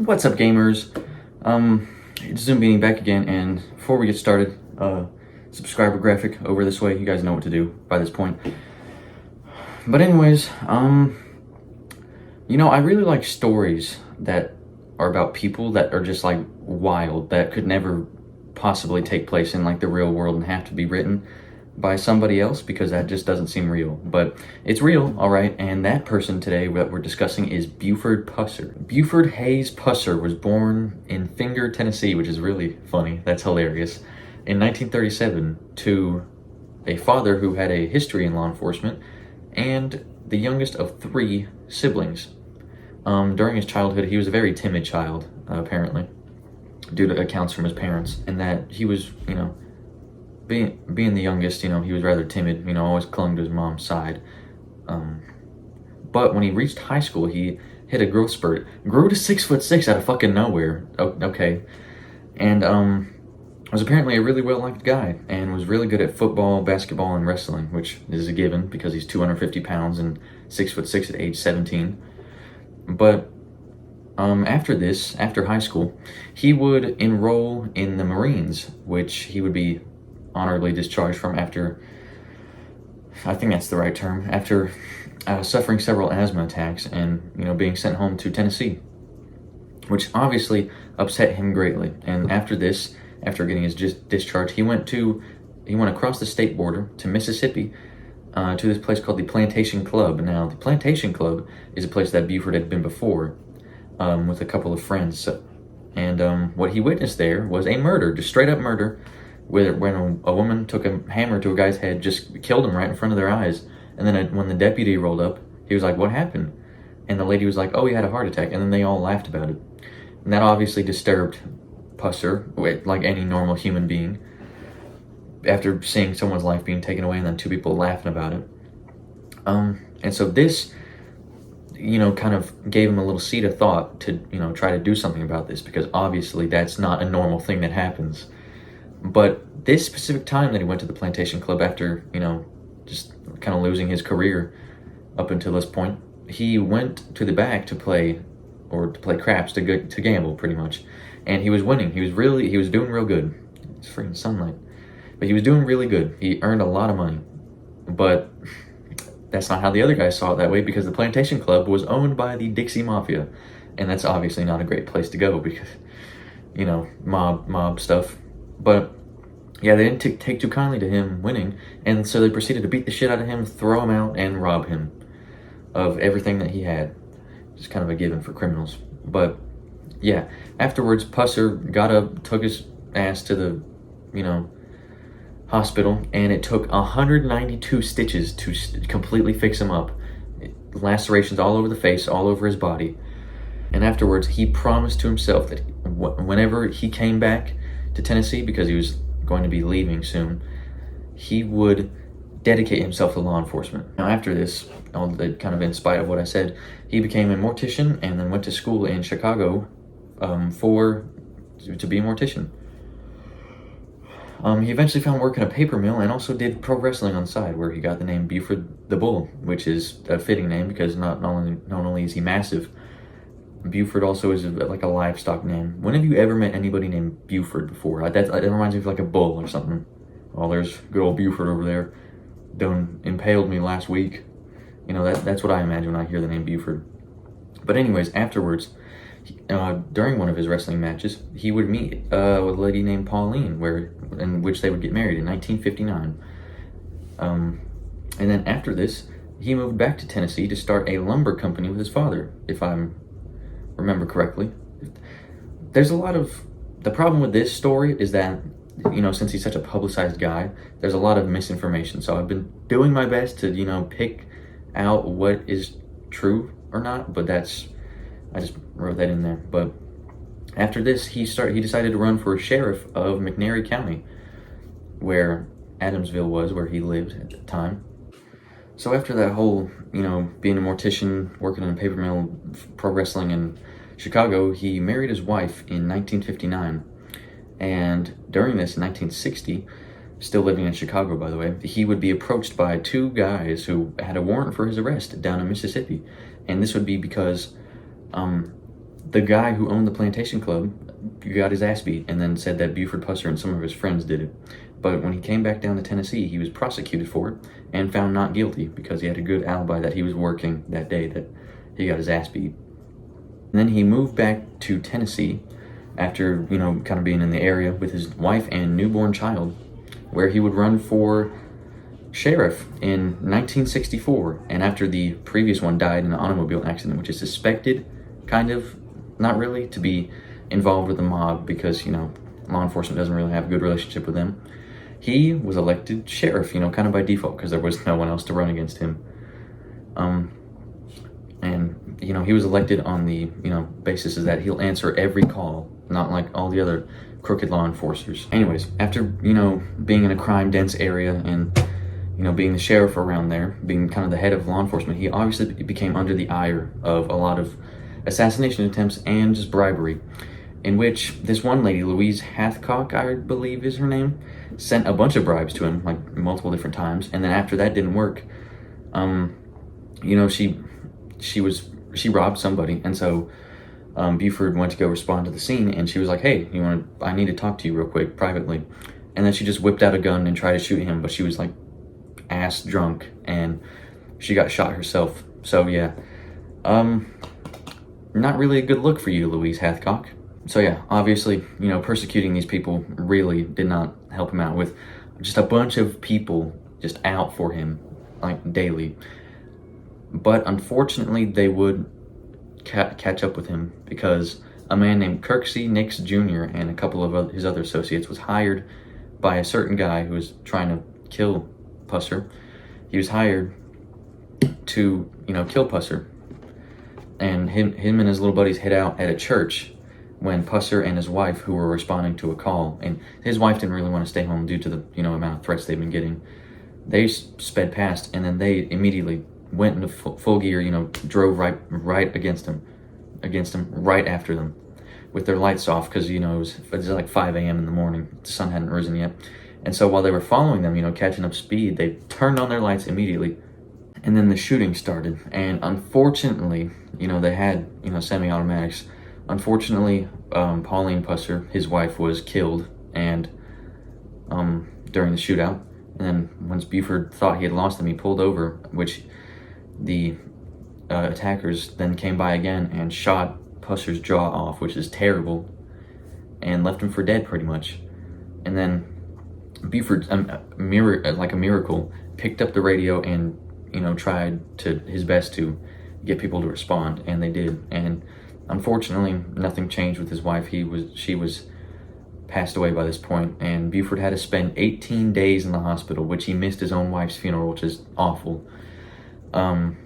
What's up, gamers? It's Zoom Beanie back again, and before we get started, subscriber graphic over this way. You guys know what to do by this point. But anyways, I really like stories that are about people that are just like wild, that could never possibly take place in like the real world and have to be written by somebody else, because that just doesn't seem real. But it's real, all right, and that person today that we're discussing is Buford Pusser. Buford Hayes Pusser was born in Finger, Tennessee, which is really funny, that's hilarious, in 1937 to a father who had a history in law enforcement and the youngest of 3 siblings. During his childhood, he was a very timid child, apparently, due to accounts from his parents, and that he was, being the youngest, he was rather timid, always clung to his mom's side. But when he reached high school, he hit a growth spurt. Grew to 6'6" out of fucking nowhere. Okay. And was apparently a really well-liked guy, and was really good at football, basketball, and wrestling, which is a given because he's 250 pounds and 6'6" at age 17. But after high school, he would enroll in the Marines, which he would be honorably discharged from after, I think that's the right term, after suffering several asthma attacks and, being sent home to Tennessee, which obviously upset him greatly. And after getting his discharge, he went across the state border to Mississippi, to this place called the Plantation Club. Now, the Plantation Club is a place that Buford had been before, with a couple of friends. And what he witnessed there was a murder, just straight up murder, when a woman took a hammer to a guy's head, just killed him right in front of their eyes. And then when the deputy rolled up, he was like, "What happened?" And the lady was like, "Oh, he had a heart attack." And then they all laughed about it. And that obviously disturbed Pusser, like any normal human being, after seeing someone's life being taken away and then 2 people laughing about it. And so this, kind of gave him a little seed of thought to, try to do something about this, because obviously that's not a normal thing that happens. But this specific time that he went to the Plantation Club after, just kind of losing his career up until this point, he went to the back to play craps, to gamble, pretty much. And he was winning. He was doing real good. It's freaking sunlight. But he was doing really good. He earned a lot of money. But that's not how the other guys saw it that way, because the Plantation Club was owned by the Dixie Mafia. And that's obviously not a great place to go because, mob stuff. But yeah, they didn't take too kindly to him winning, and so they proceeded to beat the shit out of him, throw him out, and rob him of everything that he had. Just kind of a given for criminals. But yeah, afterwards, Pusser got up, took his ass to the, hospital, and it took 192 stitches to completely fix him up. Lacerations all over the face, all over his body. And afterwards, he promised to himself that whenever he came back to Tennessee, because he was going to be leaving soon, he would dedicate himself to law enforcement. Now, after this, kind of in spite of what I said, he became a mortician and then went to school in Chicago to be a mortician. He eventually found work in a paper mill and also did pro wrestling on the side, where he got the name Buford the Bull, which is a fitting name because not only is he massive, Buford also is like a livestock name. When have you ever met anybody named Buford before? It reminds me of like a bull or something. Oh, there's good old Buford over there. Done impaled me last week. That's what I imagine when I hear the name Buford. But anyways, afterwards, during one of his wrestling matches, he would meet with a lady named Pauline, in which they would get married in 1959. And then after this, he moved back to Tennessee to start a lumber company with his father, if I'm remember correctly. The problem with this story is that, since he's such a publicized guy, there's a lot of misinformation. So I've been doing my best to, pick out what is true or not, but I just wrote that in there. But after this, he decided to run for sheriff of McNairy County, where Adamsville was, where he lived at the time. So after that whole, being a mortician, working in a paper mill, pro wrestling in Chicago, he married his wife in 1959. And during this, in 1960, still living in Chicago, by the way, he would be approached by 2 guys who had a warrant for his arrest down in Mississippi. And this would be because the guy who owned the plantation club got his ass beat and then said that Buford Pusser and some of his friends did it. But when he came back down to Tennessee, he was prosecuted for it and found not guilty because he had a good alibi that he was working that day that he got his ass beat. And then he moved back to Tennessee after, kind of being in the area with his wife and newborn child, where he would run for sheriff in 1964. And after the previous one died in an automobile accident, which is suspected, kind of, not really, to be involved with the mob because, law enforcement doesn't really have a good relationship with them. He was elected sheriff, kind of by default because there was no one else to run against him. And, he was elected on the, basis is that he'll answer every call, not like all the other crooked law enforcers. Anyways, after, being in a crime-dense area and, being the sheriff around there, being kind of the head of law enforcement, he obviously became under the ire of a lot of assassination attempts and just bribery, in which this one lady, Louise Hathcock, I believe is her name, sent a bunch of bribes to him, like multiple different times. And then after that didn't work, she robbed somebody. And so Buford went to go respond to the scene, and she was like, hey, I need to talk to you real quick privately. And then she just whipped out a gun and tried to shoot him, but she was like ass drunk and she got shot herself. So yeah, not really a good look for you, Louise Hathcock. So yeah, obviously, persecuting these people really did not help him out, with just a bunch of people just out for him, like, daily. But unfortunately, they would catch up with him because a man named Kirksey Nix Jr. and a couple of his other associates was hired by a certain guy who was trying to kill Pusser. He was hired to, kill Pusser. And him and his little buddies hid out at a church when Pusser and his wife, who were responding to a call, and his wife didn't really want to stay home due to the, amount of threats they've been getting. They sped past, and then they immediately went into full gear, drove right against him, right after them, with their lights off, because, it was like 5 a.m. in the morning. The sun hadn't risen yet. And so while they were following them, catching up speed, they turned on their lights immediately. And then the shooting started. And unfortunately, they had, semi-automatics. Unfortunately, Pauline Pusser, his wife, was killed and during the shootout. And then once Buford thought he had lost them, he pulled over, which the attackers then came by again and shot Pusser's jaw off, which is terrible, and left him for dead pretty much. And then Buford, like a miracle, picked up the radio and, tried his best to get people to respond, and they did. And unfortunately, nothing changed with his wife. She was passed away by this point, and Buford had to spend 18 days in the hospital, which he missed his own wife's funeral, which is awful. And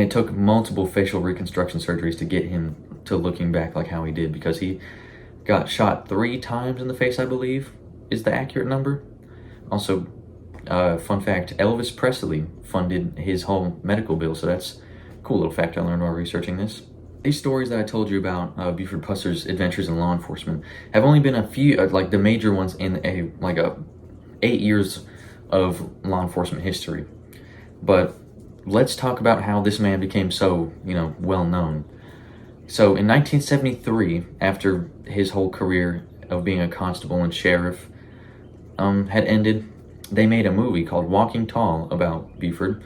it took multiple facial reconstruction surgeries to get him to looking back like how he did, because he got shot 3 times in the face, I believe, is the accurate number. Also, fun fact, Elvis Presley funded his whole medical bill, so that's a cool little fact I learned while researching this. These stories that I told you about Buford Pusser's adventures in law enforcement have only been a few, like the major ones in a 8 years of law enforcement history. But let's talk about how this man became so, well known. So in 1973, after his whole career of being a constable and sheriff had ended, they made a movie called Walking Tall about Buford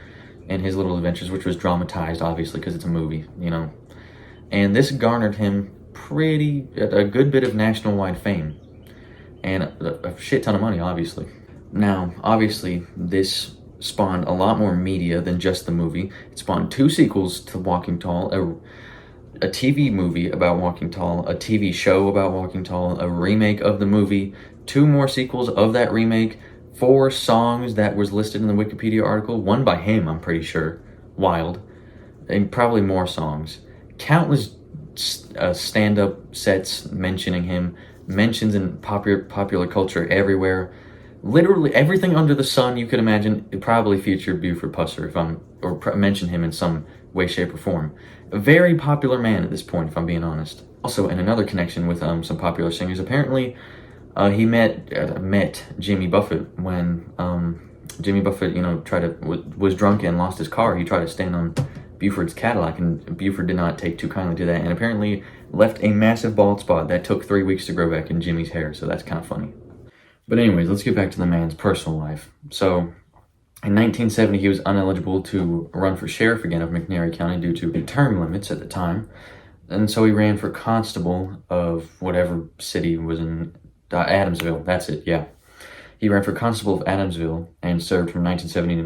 and his little adventures, which was dramatized, obviously, because it's a movie, And this garnered him a good bit of national-wide fame and a shit ton of money, obviously. Now, obviously, this spawned a lot more media than just the movie. It spawned 2 sequels to Walking Tall, a TV movie about Walking Tall, a TV show about Walking Tall, a remake of the movie, 2 more sequels of that remake, 4 songs that was listed in the Wikipedia article, 1 by him, I'm pretty sure, Wild, and probably more songs. Countless stand-up sets mentioning him, mentions in popular culture everywhere. Literally everything under the sun you could imagine, it probably featured Buford Pusser, mentioned him in some way, shape, or form. A very popular man at this point, if I'm being honest. Also, in another connection with some popular singers, apparently he met Jimmy Buffett when Jimmy Buffett, was drunk and lost his car. He tried to stand on Buford's Cadillac, and Buford did not take too kindly to that. And apparently left a massive bald spot that took 3 weeks to grow back in Jimmy's hair, so that's kind of funny. But anyways, let's get back to the man's personal life. So, in 1970, he was ineligible to run for sheriff again of McNairy County due to term limits at the time. And so he ran for constable of whatever city was in Adamsville. That's it, yeah. He ran for constable of Adamsville and served from 1970 to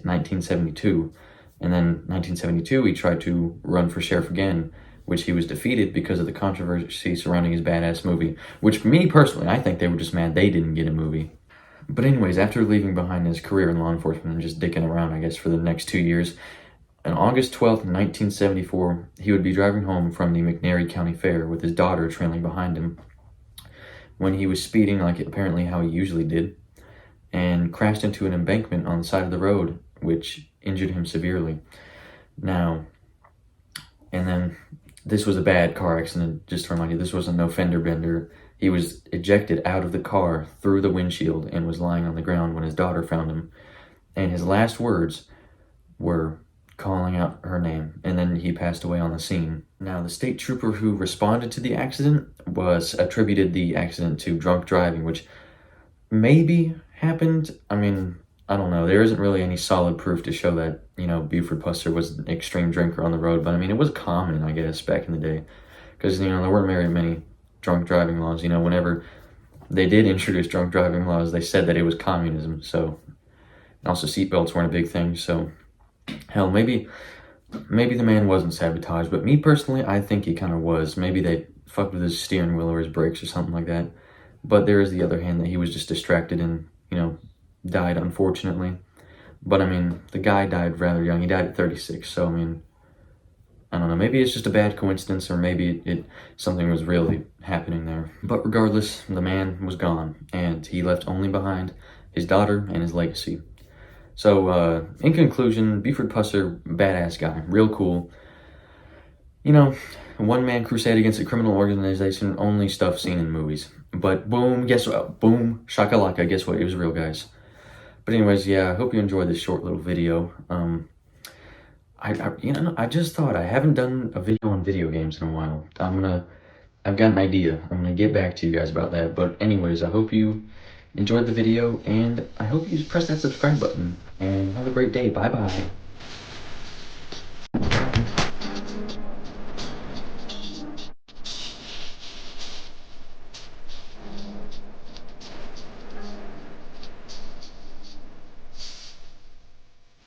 1972. And then 1972, he tried to run for sheriff again, which he was defeated because of the controversy surrounding his badass movie. Which, me personally, I think they were just mad they didn't get a movie. But anyways, after leaving behind his career in law enforcement and just dicking around, I guess, for the next 2 years, on August 12th, 1974, he would be driving home from the McNairy County Fair with his daughter trailing behind him when he was speeding like apparently how he usually did and crashed into an embankment on the side of the road, which injured him severely. Now, and then this was a bad car accident, just to remind you, this wasn't no fender bender. He was ejected out of the car through the windshield and was lying on the ground when his daughter found him. And his last words were calling out her name, and then he passed away on the scene. Now, the state trooper who responded to the accident attributed the accident to drunk driving, which maybe happened. I mean, I don't know. There isn't really any solid proof to show that, Buford Pusser was an extreme drinker on the road, but I mean, it was common, I guess, back in the day, because, there weren't very many drunk driving laws. Whenever they did introduce drunk driving laws, they said that it was communism, so, and also seatbelts weren't a big thing, so hell, maybe the man wasn't sabotaged, but me personally, I think he kind of was. Maybe they fucked with his steering wheel or his brakes or something like that. But there is the other hand that he was just distracted and, died, unfortunately. But, I mean, the guy died rather young. He died at 36, so, I mean, I don't know. Maybe it's just a bad coincidence, or maybe something was really happening there. But regardless, the man was gone, and he left only behind his daughter and his legacy. So, in conclusion, Buford Pusser, badass guy, real cool. One-man crusade against a criminal organization, only stuff seen in movies. But boom, guess what? Boom, shakalaka, guess what? It was real, guys. But anyways, yeah, I hope you enjoyed this short little video. I just thought I haven't done a video on video games in a while. I've got an idea. I'm gonna get back to you guys about that. But anyways, I hope you enjoyed the video, and I hope you press that subscribe button, and have a great day. Bye bye.